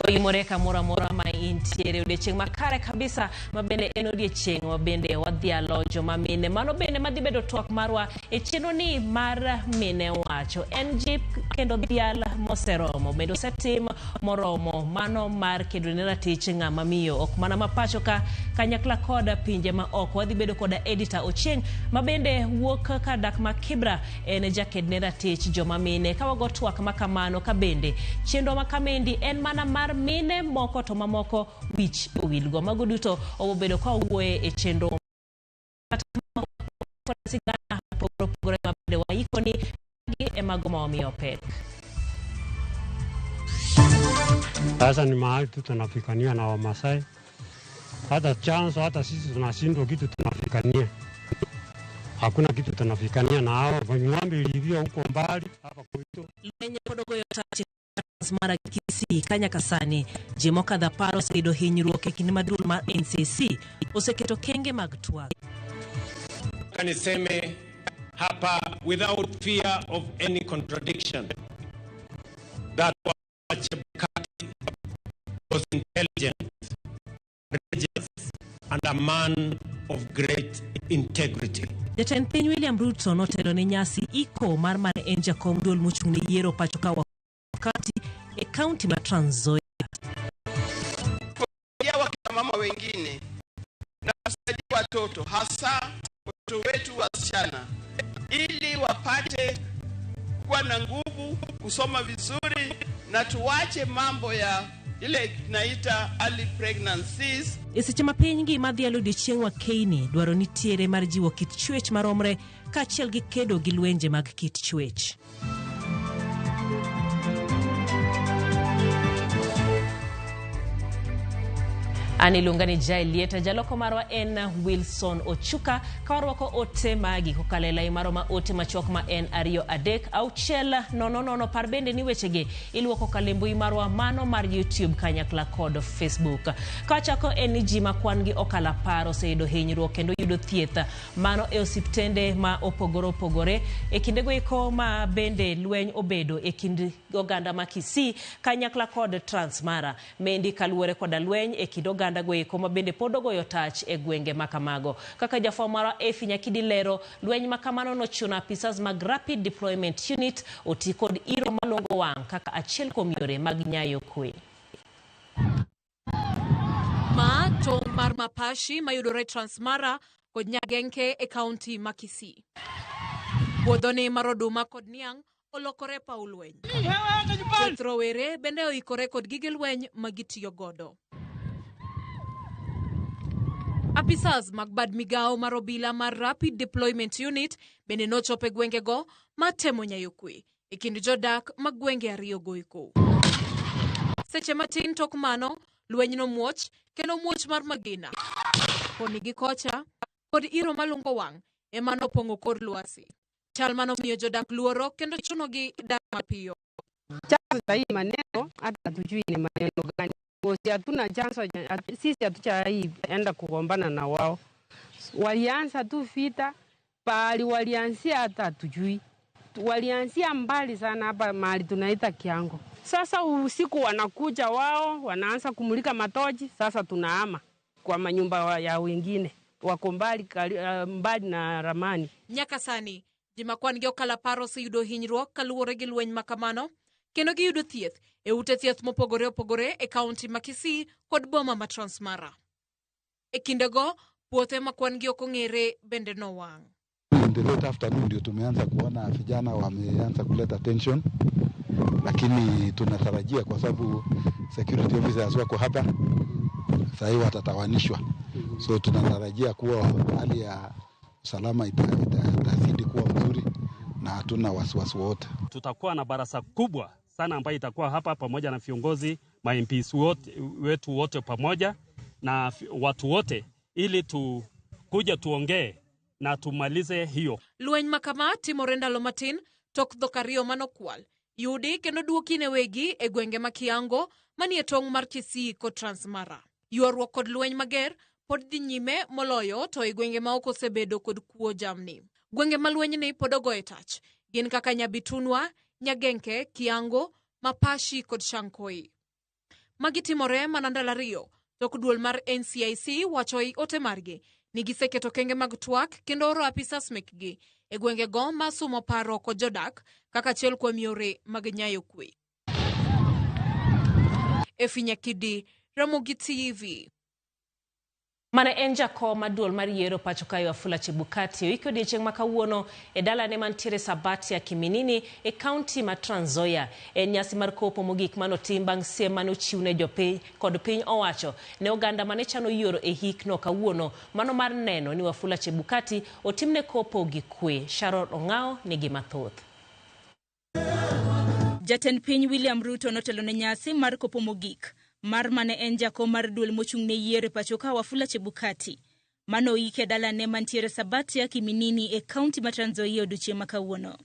Imoreka mora ma intiere odiochieng' makare kabisa mabende en odiochieng' mabende wadhialo joma mine mano bende madhi bedo twak marwa e chenro ni mar mine wacho en jip kendo dhial moseromo bende osetim moromo mano mar kedo ne ratich ng'ama miyo ok mana mapacho ka kanyakla koda pinje ma ok wadhi bedo koda editor Ochieng' mabende wuok ka dak ma Kibra en jaked ne ratich joma mine kawago twak makamano ka bende chenro makamendi en mana mar mine moko to mamoko wich owilgo mago duto obedo ka wuoye e chenro pogore mabende waikoni gi emago ma omiyo pek. Sasa ni mahali tu tunafikania na Wamasai, hata chanzo hata sisi tunashindwa kitu tunafikania, hakuna kitu tunafikania na hao ng'ombe ilivyo huko mbali hapa kwetu. Lenye podogo yotache mara kisi kanya kasani jimoka dha paro seido hinyruok e kinde madul mar NCC oseketo kenge mag twak. Kaniseme hapa without fear of any contradiction that Chebukati was intelligent, courageous, and a man of great integrity. Jatend piny William Ruto notelo ne nyasi iko mar mane en jakom duol mochung' ne yiero pacho ka wakati e kaunti ma Trans Nzoia. Kwa wakina mama wengine na wasaidia watoto hasa watoto wetu wasichana ili wapate kuwa na nguvu kusoma vizuri na tuwache mambo ya ile tunaita early pregnancies. Seche ma piny ngima dhialo odiochieng' wa keini dwaro nitiere mar jiwo kit chwech maromre kaachiel gi kedo gi lwenje mag kit chwech. Ani lungani jai lieta jaloko marwa en Wilson Ochuka kawarwako ote magi kokalela imaroma ote machok ma en Ario Adek au chela no par bende ni wechege iluoko kalembu imarwa mano mar YouTube kanyakla kod Facebook. Kachako en ji makwan gi okala paro seido hinyruok kendo yudo thieth mano e osiptende ma opogore e kindego iko ma bende lweny obedo e kind oganda ma Kisii kanyakla kod Transmara mendi kaluore kod lweny e kind oganda goeko mabende podogo yotach e gwenge makamago. Kaka jafomara Nyakidi lero lweny makamano no chuna apisas mag Rapid Deployment Unit oti kod iro malongo wang' kaka achiel kuom yore mag nyayo kwe. Ma tong' mar Mapashi mayudore Transmara kod Nyagenke e kaunti ma Kisii. Puodhoni mar oduma kod niang' olokore paw lweny. Rowere bende oikore kod gige lweny magitiyo godo. Apisas mag bad migao mar obila mar Rapid Deployment Unit bende nochope gwengego matemo nyayo kwe e kind jodak mag gwenge ariyo goeko. Seche matin tok mano lweny no muoch kendo muoch mar magina koni gi kocha kod iro malungo wang' ema nopong'o kor lwasi. Chal mano miyo jodak luoro kendo chuno gi dak mapiyo. Chanzo cha hii maneno hata hatujui ni maneno gani. Hatuna chanzo, sisi hatujaenda kugombana na wao. Walianza tu vita, pali walianzia hata hatujui. Walianzia mbali sana hapa mahali tunaita Kiango. Sasa usiku wanakuja wao, wanaanza kumulika matochi, sasa tunahama kwa manyumba ya wengine. Wako mbali na ramani. Nyakasani, jimakwan gi okala paro seyudo hinyruok kaluwore gi lweny makamano kendo giyudo thieth e ute thieth mopogore e kaunti ma Kisii kod boma ma Transmara. E kindego puothe makwan gi okong'ere bende no wang'. In the late afternoon ndio tumeanza kuona vijana wameanza kuleta tension, lakini tunatarajia kwa sababu security officers wako hapa sasa hivi watatawanishwa, so tunatarajia kuwa hali ya usalama itazidi kuwa mzuri na hatuna wasiwasi wote. Tutakuwa na baraza kubwa sana ambayo itakuwa hapa pamoja na viongozi MPs wetu wote pamoja na watu wote ili kuja tuongee na tumalize hiyo. Lweny makama timorenda lomatin tok dhokario manokwal yudi kendo duokine wegi e gwenge ma Kiango manie tong' mar Kisii kod Transmara. Yuarruok kod lweny mager pod dhi nyime moloyo to e gwenge ma ok osebedo kod kuo jamni. Gwenge ma lweny ni podogo e tach gin kaka Nyabitunwa, Nyagenke, Kiango, Mapashi kod Shankoi. magitimore manandala riyo. Tok duol mar NCIC wachoi ote margi ni giseketo kenge mag twak kendo oro apisas mekgi e gwenge go masumo paro ko jodak kaka achiel kuom yore mag nyayo kwe. Efinya Kidi, Ramogi TV. Mane en jakom maduol mar yiero pacho kayo Wafula Chebukati oiko odiechieng' ma kawuono e dalane mantiere Sabati ya Kiminini e kaunti ma Trans Nzoia. En nyasi mar kopo mogik manotim bang' siem mane ochiwne jopiny kod piny owacho ne oganda mane chano yiero e hikno kawuono mano mar neno ni Wafula Chebukati otimne kopo gi kwe. Sharon Ong'ao nigi mathoth. Jatend piny William Ruto notelo ne nyasi mar kopo mogik mar mane en jakom mar duol mochung' ne yiero pacho ka Wafula Chebukati mano ike dalane mantiere Sabati ya Kiminini e kaunti ma Trans Nzoia odiechieng' ma kawuono.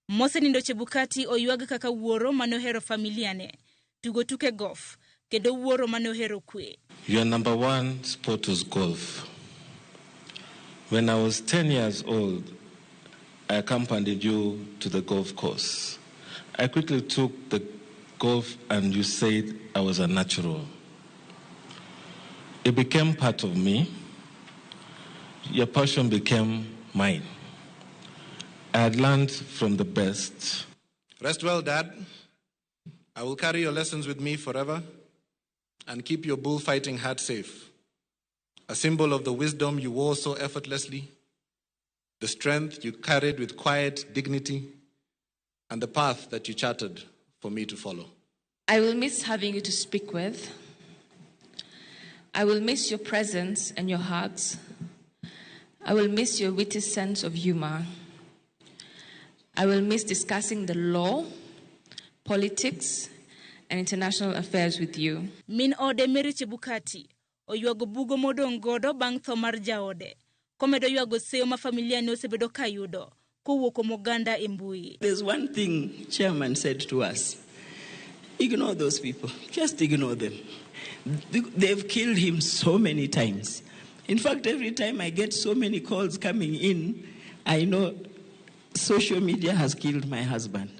Mosenindo Chebukati oyuag kaka wuoro manohero familiane, tugo tuke golf, kendo wuoro manohero kwe. Your number one sport was golf. When I was 10 years old, I accompanied you to the golf course. I quickly took the golf and you said I was a natural. It became part of me. Your passion became mine. I had learned from the best. Rest well, Dad. I will carry your lessons with me forever and keep your bullfighting heart safe. A symbol of the wisdom you wore so effortlessly, the strength you carried with quiet dignity, and the path that you charted for me to follow. I will miss having you to speak with. I will miss your presence and your heart. I will miss your witty sense of humor. I will miss discussing the law, politics, and international affairs with you. Min ode Mary Chebukati oyuago bugo modong godo bang' tho mar jaode. Komedo yuago seyo ma familia ne osebedo kayudo kowuok Moganda e mbui. There's one thing Chairman said to us. Ignore those people. Just ignore them. They've killed him so many times. In fact, every time I get so many calls coming in, I know social media has killed my husband.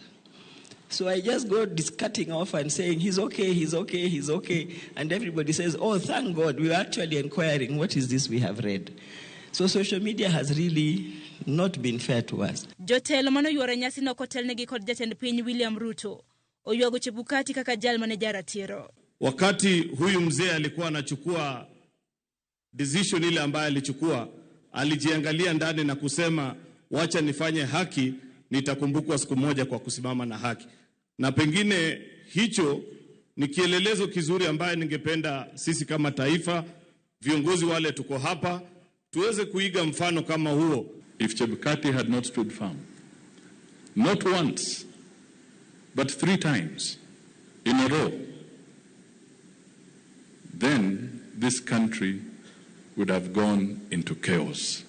So I just go discutting off and saying, he's okay, he's okay, he's okay. And everybody says, oh, thank God, we were actually inquiring, what is this we have read? So social media has really not been fair to us. Jotelo mano yuora nyasi no kotelnegi kod jatend piny William Ruto oyuago Chebukati kaka jal mane jaratiero. Wakati huyu mzee alikuwa anachukua decision ile ambayo alichukua, alijiangalia ndani na kusema wacha nifanye haki, nitakumbukwa siku moja kwa kusimama na haki. Na pengine hicho ni kielelezo kizuri ambaye ningependa sisi kama taifa, viongozi wale tuko hapa, tuweze kuiga mfano kama huo. If Chebukati had not stood firm, not once, but 3 times in a row, then this country would have gone into chaos.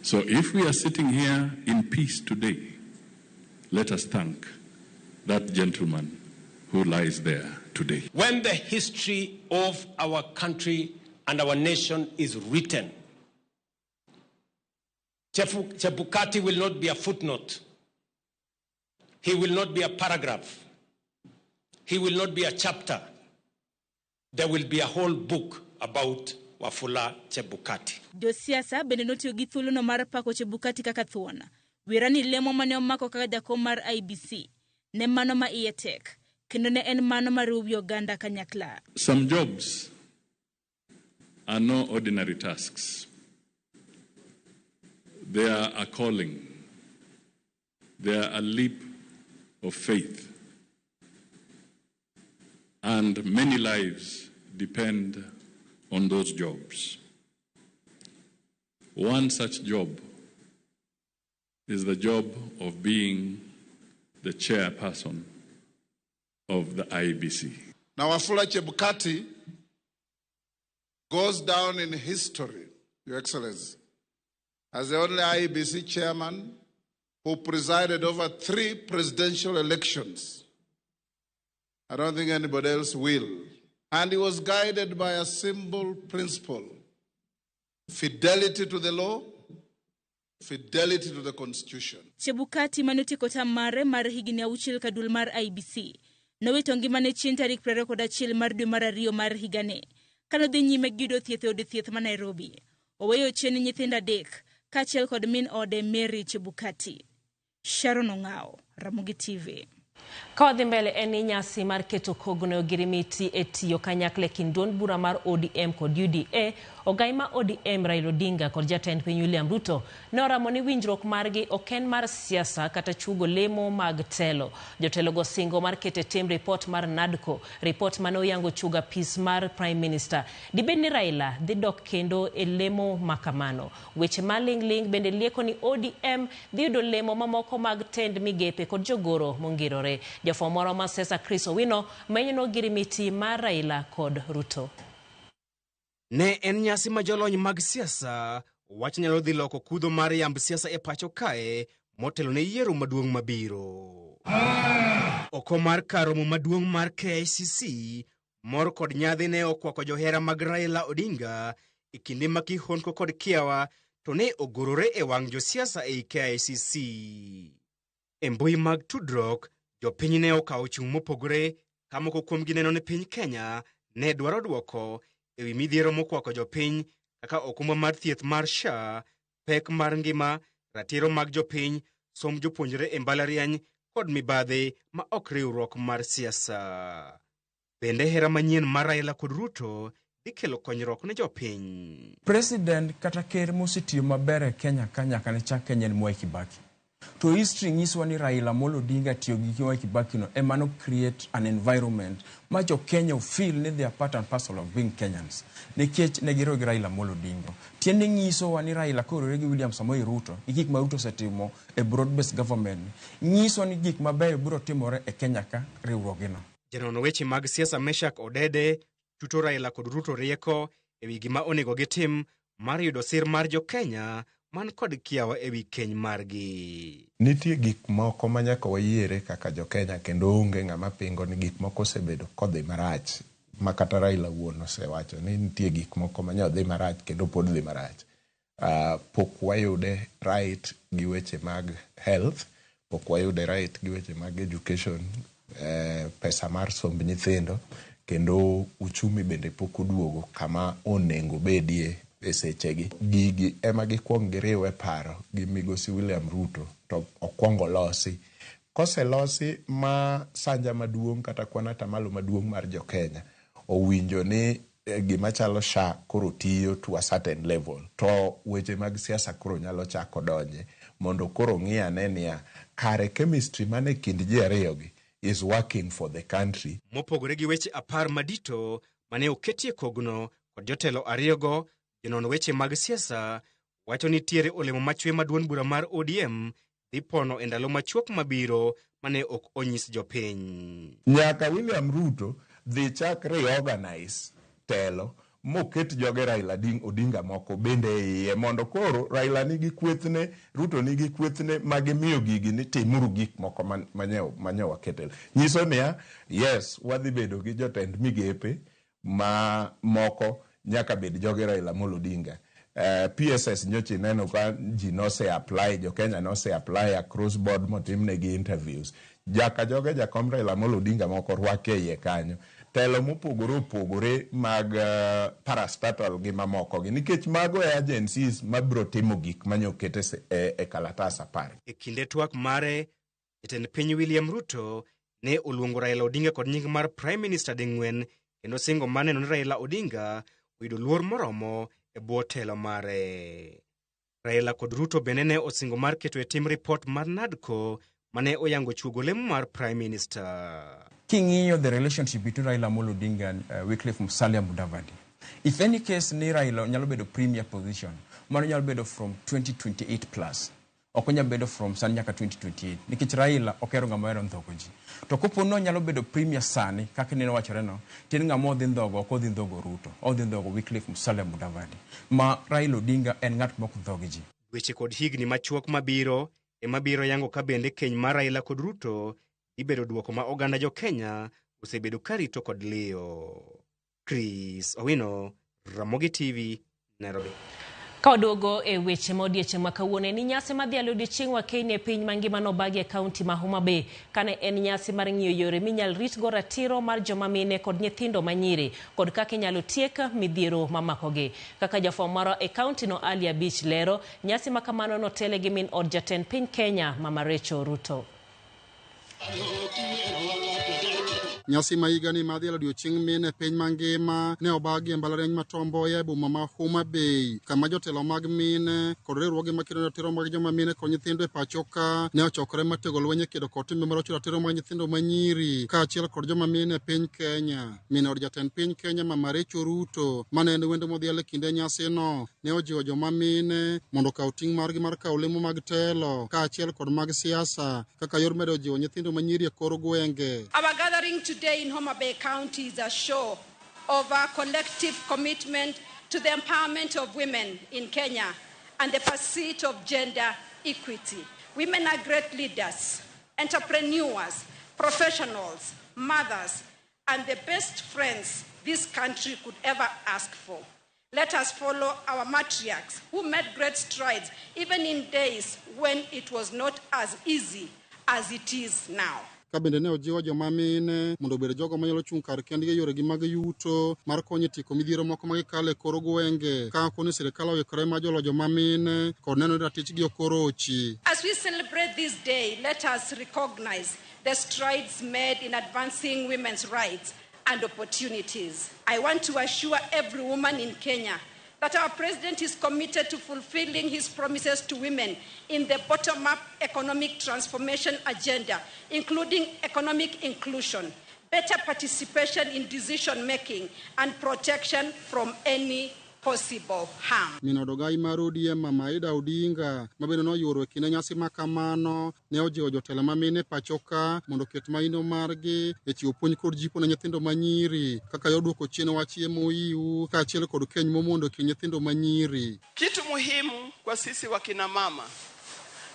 So if we are sitting here in peace today, let us thank that gentleman who lies there today. When the history of our country and our nation is written, Chebukati will not be a footnote. He will not be a paragraph. He will not be a chapter. There will be a whole book about Wafula Chebukati. Josiasa bende notio gi thuolo no mar pako Chebukati kaka thuona. Wirani lemo mane omako kaka jakom mar IBC. Ne mano ma iye tek. Kendo ne en mano ma riwo oganda kanyakla. Some jobs are no ordinary tasks. They are a calling. They are a leap of faith. And many lives depend on those jobs. One such job is the job of being the chairperson of the IBC. Now Wafula Chebukati goes down in history, Your Excellency, as the only IBC chairman who presided over 3 presidential elections. I don't think anybody else will. And he was guided by a simple principle: fidelity to the law, fidelity to the Constitution. Chebukati manotiko tamare mar higini auchiel kadul mar IBC nowito ngimane chieng' tarik 21 mar dwe mar ariyo mar higane kanodhi nyime gyudo thieth e od thieth ma Nairobi. Oweyo chien nyithindo 3 kaachiel kod min ode Mary Chebukati. Sharon Ong'ao, Ramogi TV. Kawadhi mbele en nyasi mar keto kogno ogirimiti e tiyo kanyakle kind duond bura mar ODM kod UDA. Ogai ma ODM Raila Odinga kod jatend piny William Ruto ne oramo ni winjruok margi oken mar siasa kata chugo lemo mag telo. Jotelo go singo mar kete tim report mar NADCO, report mane oyango chuga pis mar Prime Minister. Dibed ni Raila dhi dok kendo e lemo makamano. Weche maling bende lieko ni ODM dhi yudo lemo mamoko mag tend migepe kod jogoro mongirore. Jafomoro ma Sesa Chris Owino menyno girimiti mar Raila kod Ruto. Ne en nyasi ma jolony mag siasa wach nyalo dhi loko kudho mar yamb siasa e pacho kae motelo ne yiero maduong' mabiro. Oko mar karomo maduong' mar KICC, mor kod nyadhi ne okwako johera mag Raila Odinga e kinde ma kihonko kod kiawa to ne ogorore e wang' josiasa e KICC. E mbui mag tudruok, jopiny ne okawo chung' mopogore ka moko kuomgi neno ni piny Kenya ne dwaro duoko ewi midhiero mokwako jopiny kaka okumba mar thieth mar SHA, pek mar ngima, ratiro mag jopiny, som jopuonjre e mbalariany kod mibadhi ma ok riwruok mar siasa. Bende hera manyien mar Raila kod Ruto dhi kelo konyruok ne jopiny. President kata ker mosetiyo maber e Kenya ka nyaka ne chak Kenya en Mwai Kibaki. To history nyiso ni Raila Amolo Odinga tiyo gi Mwai Kibaki no emano create an environment ma jo Kenya feel ni they are part and parcel of being Kenyans. Nikech ne giro gi Raila Amolo Odinga. Tiende nyiso wa ni Raila korore gi William Samoei Ruto, gik ma Ruto setimo e broad based government. Nyiso ni gik mabeyo biro timore e Kenya ka riwruogino. Janono weche mag siasa Meshak Odede tuto Raila kod Ruto rieko ewi gima onego gitim mar yudo sir mar jo Kenya man kod kiawa ewi keny margi. Nitie gik moko manyaka wayiere kaka jo Kenya kendo onge ng'ama pingo ni gik moko osebedo kodhi marach. Makata Raila wuon osewacho ni nitie gik moko manya dhi marach kendo pod dhi marach. Pok wayude right gi weche mag health, pok wayude right gi weche mag education, pesa mar somb nyithindo, kendo uchumi bende pok oduogo kama onengo bedie e sechegi. Gigi ema gikwong giriwe paro gi migosi William Ruto to okwongo losi. Kose losi ma sanja maduong' kata kwanata malo maduong' mar jo Kenya owinjo ni gima chalo SHA koro tiyo to a certain level, to weche mag siasa koro nyalo chako donje mondo koro ng'iya nenia kare chemistry mane kind ji ariyogi is working for the country. Mopogore gi weche 10 madito mane oketie kogno kod jotelo ariyogo, janono weche mag siasa wacho ni tiere olemo machwe maduond bura mar ODM dhi pono e ndalo machuok mabiro mane ok onyis jopiny. Nyaka William Ruto dhi chak reorganize telo moket joge Raila Odinga moko bende iye mondo koro Raila nigi kwethne, Ruto nigi kwethne magimiyo gigi ni timuru gik moko manyo waketel. Nyiso niya, yes, wadhi bedo gi jotend migepe ma moko nyaka bed joge Raila Amolo Odinga. PSS nyochi neno ka ji no se apply, jo Kenya no se apply across board motimnegi interviews. Jaka joge jakom Raila Amolo Odinga moko rwake iye kanyo. Telo mopogore mag parastatal gi mamoko gi nikech mago e agencies mabro timo gik manyo kete e kalatas 10. E kinde twak mare, jatend piny William Ruto ne oluongo Raila Odinga kod nying mar Prime Minister ding'wen kendo singo maneno ni Raila Odinga oyudo luor moromo e bwo telo mare. Raila kod Ruto bende ne osingo mar keto e tim report mar NADCO mane oyango chugo lemo mar Prime Minister. King'iyo the relationship between Raila Amolo Odinga and Wycliffe Musalia Mudavadi. If any case ni Raila nyalo bedo premier position, mano nyalo bedo from 2028 plus. Ok nyalo bedo from sani nyaka 2028. Nikech Raila okero ng'ama ero ndhogo ji. To kopono nyalo bedo premier sani, kaka neno wachore no, tin ng'ama odhi ndhogo, ok odhi ndhogo Ruto, odhi ndhogo Wycliffe Musalia Mudavadi. Ma Raila Odinga en ng'at mok ndhogo ji. Weche kod higni machuok mabiro emabiro yango ka bende keny mar Raila kod Ruto ibedo duoko ma oganda jo Kenya osebedo karito kod liyo. Chris Owino, Ramogi TV, Nairobi. Kawaduogo e weche modiechieng' makawuono ni nyasi madhialo odiechieng' wa Kenya piny mangima nobagi e kaunti ma Homa Bay kane en nyasi mar ng'iyo yore minyal ritgo ratiro mar joma mine kod nyithindo manyiri kod kaka inyalo tiek midhiero mamakogi. Kaka jafwambo mara e kaunti no Ali Abich lero, nyasi makamano notele gi min od jatend piny Kenya Mama Rachel Ruto. Nyasi ma higani madhialo odiechieng' mine piny mangima ne obagi e mbalariany ma Tom Mboya e boma ma Homa Bay, kama jotelo mag mine kod riwruoge makedo ratiro mag joma mine kod nyithindo e pacho ka ne ochokore matego lweny e kedo kod timbe marocho ratiro mag nyithindo manyiri kaachiel kod joma mine e piny Kenya. Min od jatend piny Kenya Mama Rachel Ruto mane en wendo modhial e kinde nyasino ne ojiwo joma mine mondo okaw ting' margi mar kawo lemo mag telo kaachiel kod mag siasa kaka yor medo jiwo nyithindo manyiri e kor gwenge. Our gathering today in Homa Bay County is a show of our collective commitment to the empowerment of women in Kenya and the pursuit of gender equity. Women are great leaders, entrepreneurs, professionals, mothers, and the best friends this country could ever ask for. Let us follow our matriarchs who made great strides even in days when it was not as easy as it is now. Kabende ne ojiwo joma mine mondo obed jogo manyalo chung' kar kendgi e yoregi mag yuto mar konyo tieko midhiero moko magikalo e kor gwenge ka koni sirikal oikore ma jolo joma mine kod neno ni ratichgi ok orochi. As we celebrate this day, let us recognize the strides made in advancing women's rights and opportunities. I want to assure every woman in Kenya that our president is committed to fulfilling his promises to women in the bottom-up economic transformation agenda, including economic inclusion, better participation in decision-making, and protection from any possible harm. Min od ogai mar ODM Mama Ida Odinga mabende noyuoro e kinde nyasi makamano ne ojiwo jotelo ma mine pacho ka mondo ket maino margi e chiwo puonj kod jipo ne nyithindo manyiri kaka yoduoko chien wach MOU kaachiel kod keny momondo ki nyithindo manyiri. Kitu muhimu kwa sisi wakina mama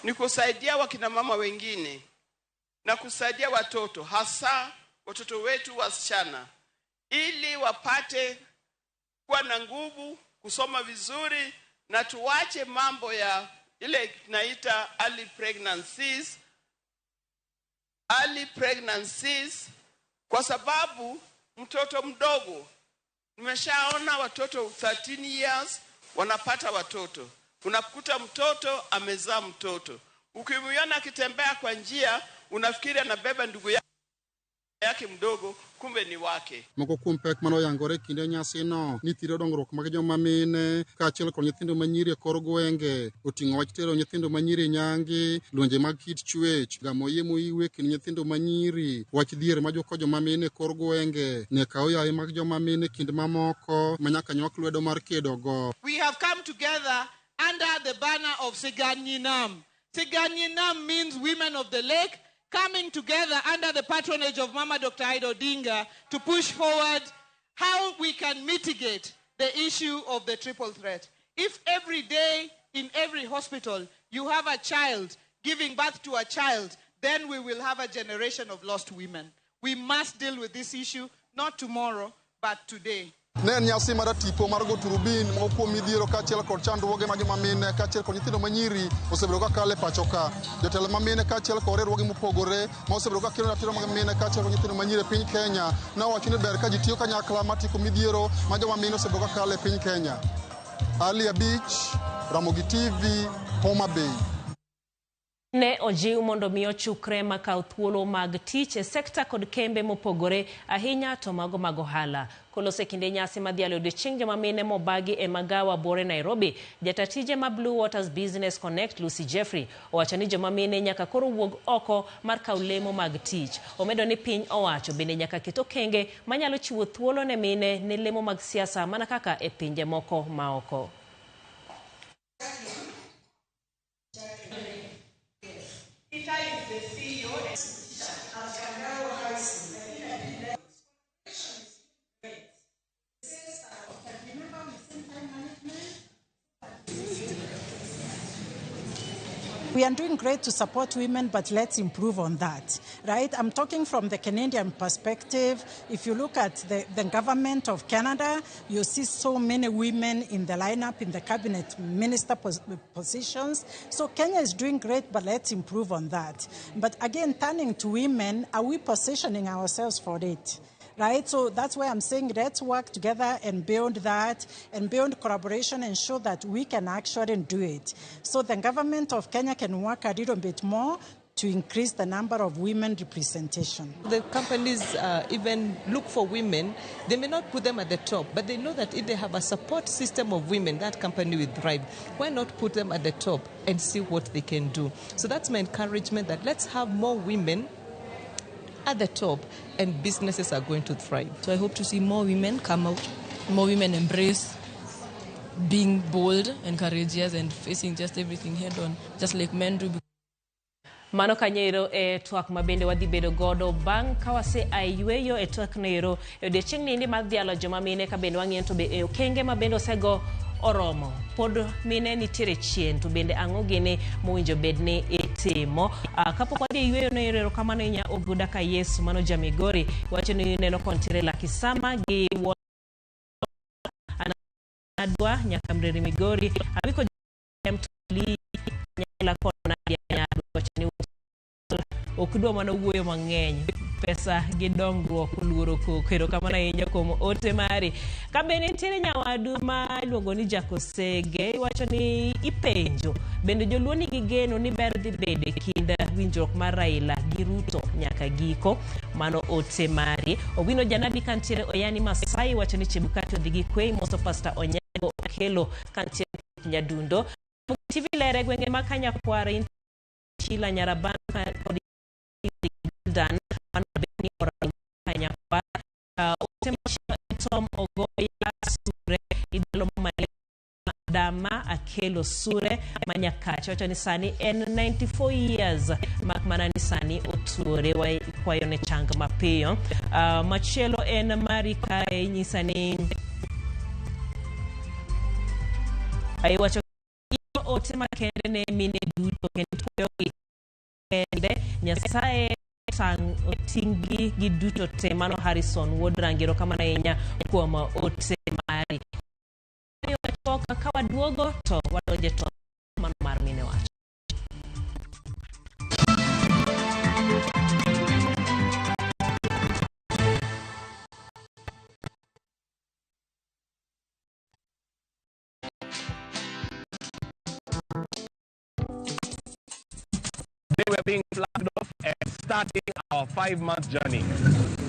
ni kusaidia wakina mama wengine na kusaidia watoto, hasa watoto wetu wasichana, ili wapate kuwa na nguvu, kusoma vizuri, na tuwache mambo ya ile tunaita early pregnancies, kwa sababu mtoto mdogo, nimeshaona watoto 13 years wanapata watoto. Unakuta mtoto amezaa mtoto, ukimwona akitembea kwa njia unafikiri anabeba ndugu yake mdogo, kumbe ni wake. Moko kuom pek manoyangore kinde nyasino ni thiro dongruok mag joma mine kaachiel kod nyithindo manyiri e kor gwenge oting'o wach tero nyithindo manyiri nyangi, luonje mag kit chwech, gamo MOU e kind nyithindo manyiri, wach dhier ma joma mine e kor gwenge, nek aoyaye mag joma mine kind mamoko manyaka nywak lwedo mar kedogo. We have come together under the banner of Siganyinam. Siganyinam means women of the lake, coming together under the patronage of Mama Dr. Ida Odinga to push forward how we can mitigate the issue of the triple threat. If every day in every hospital you have a child giving birth to a child, then we will have a generation of lost women. We must deal with this issue, not tomorrow, but today. Ne nyasi mar tipo mar go turubin moko midhiero kaachiel kod chandruoge mag joma mine kaachiel kod nyithindo manyiri osebedo ka kale pacho ka. Jotelo ma mine kaachiel kod riwruoge mopogore ma osebedo ka kelo ratiro mag mine kaachiel kod nyithindo manyiri e piny Kenya ne owacho ni ber ka ji tiyo kanyakla mar tieko midhiero ma joma mine osebedo ka kale e piny Kenya. Ali Abich, Ramogi TV, Homa Bay. Ne ojiw mondo mi ochukre makaw thuolo mag tich e sekta kod kembe mopogore ahinya to mago mag ohala. Kolose kinde nyasi madhialo odiechieng' joma mine mobagi e magawa Bore Nairobi, jatatije ma Blue Waters Business Connect Lucy Jeffrey owacho ni joma mine nyaka koro wuog oko mar kaw lemo mag tich. Omedo ni piny owacho bende nyaka keto kenge manyalo chiwo thuolo ne mine ne lemo mag siasa mana kaka e pinje moko maoko. We are doing great to support women, but let's improve on that, right? I'm talking from the Canadian perspective. If you look at the government of Canada, you see so many women in the lineup, in the cabinet minister positions. So Kenya is doing great, but let's improve on that. But again, turning to women, are we positioning ourselves for it? Right, so that's why I'm saying let's work together and build that and build collaboration and show that we can actually do it. So the government of Kenya can work a little bit more to increase the number of women representation. The companies even look for women. They may not put them at the top, but they know that if they have a support system of women, that company will thrive. Why not put them at the top and see what they can do? So that's my encouragement, that let's have more women at the top, and businesses are going to thrive. So I hope to see more women come out, more women embrace being bold and courageous and facing just everything head on, just like men do. Mano kanyero twak mabende wadhi bedo godo bang' kawase ayweyo twak nero odiechieng' nindi mar dhialo joma mine ka bende wang'ien to be okenge mabende osego oromo pod mine nitiere chien to bende ang'o gini mowinjo bedni itimo kapok wadhi yweyo nero kamano inya oguda ka Yesu mano Jamigori wacho ni neno kontiere Lakisama gi anadwa nyaka Mreri Migori abiko mtuli nyala kona ya wacho ni okudwa mana wuoyo mang'eny pesa gi dongruok luoro kokero kamano ahinya kuom ote mari ka bende nitiere nyawadu ma luongo ni Jakosege wacho ni ipenjo bende joluo nigi geno ni ber dhi bede kind winjruok mar Raila gi Ruto nyaka giko mano ote mari Owino Janabi kantiere Oyani Masai wacho ni Chebukati odhi gi kwe moso Pastor Onyago Okelo kantiere Nyadundo TV lere gwenge ma Kanyakware Chila Nyarabana kod Dan manabeni ora Kanyakware Tom Ogoya Sure idalo male Dama Akelo Sure Manyakacha wacho ni sani en 94 years makmana ni sani otuore wa kwayo ne chang mapiyo machielo en Marika nyisani ai wacho ote makende ne mine duto kendo kende Nyasaye sang otingi gi duto te mano Harrison Wodrangiro kamana yenya kuoma ote mari yotoka kawa duogo to wadonje to mano mar mine wacho They were being flagged off and starting our 5-month journey.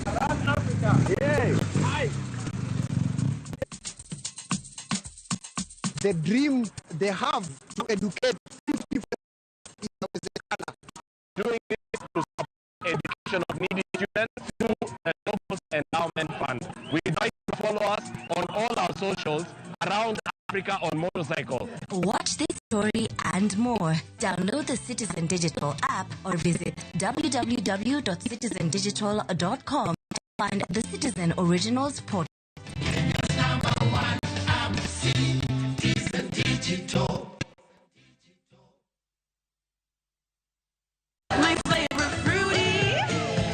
Around Africa. Yay! Hi. The dream they have to educate 50 people doing this to support education of needy students through the Nobles Endowment Fund. We invite you to follow us on all our socials around Africa on motorcycle. Watch this story and more. Download the Citizen Digital app or visit www.citizendigital.com to find the Citizen Originals portal. Citizen Digital. My flavor fruity,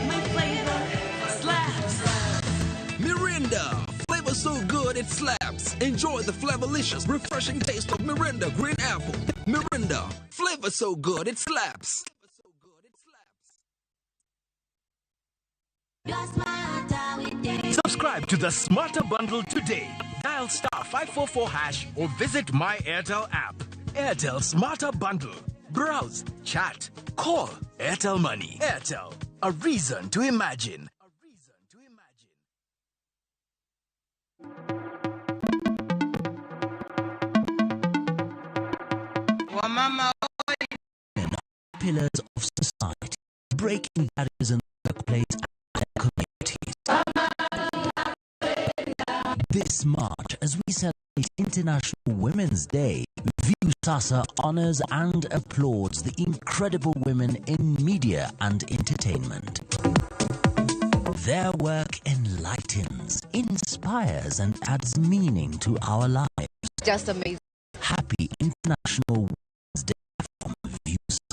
my flavor slaps. Mirinda, flavor so good it slaps. Enjoy the flavorlicious, refreshing taste of Mirinda Green Apple. Mirinda, flavor so good it slaps. Subscribe to the Smarter Bundle today. Dial *544# or visit My Airtel app. Airtel Smarter Bundle. Browse, chat, call. Airtel Money. Airtel, a reason to imagine. Pillars of society, breaking barriers in the workplace and communities. This March, as we celebrate International Women's Day, View SASA honors and applauds the incredible women in media and entertainment. Their work enlightens, inspires, and adds meaning to our lives. Just amazing. Happy International Women's Day from View SASA.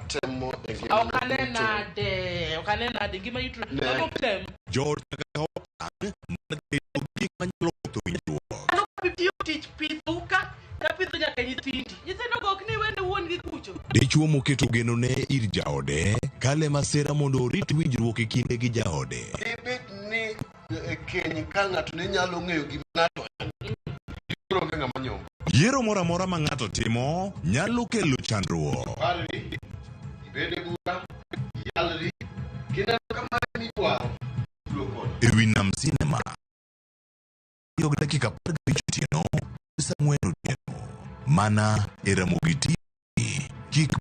atemo e ngima. Okanena de gima yitro. Ano tem. George Kakahoka marketo gik manyalo to winjo. Ano pipio tich pituka kapidho nyaka nyithindi. Nyithindo go ok ni wende wuon gi kucho. Dichuo moketo geno ne ir jaode kale masera mondo orit winjruok e kinde gi jaode. Ibet ni keny ka ng'ato ne nyalo ng'eyo gima ng'ato en. Ibiro onge ng'ama nyombo. Yiero moro amora ma ng'ato timo nyalo kelo chandruok. Parri, ibede bura, yalri, kineno kama midwaro. Ewi Nam Cinema. Yog dakika 15 otieno, Samuel Otieno. Mana e Ramogi TV. Kik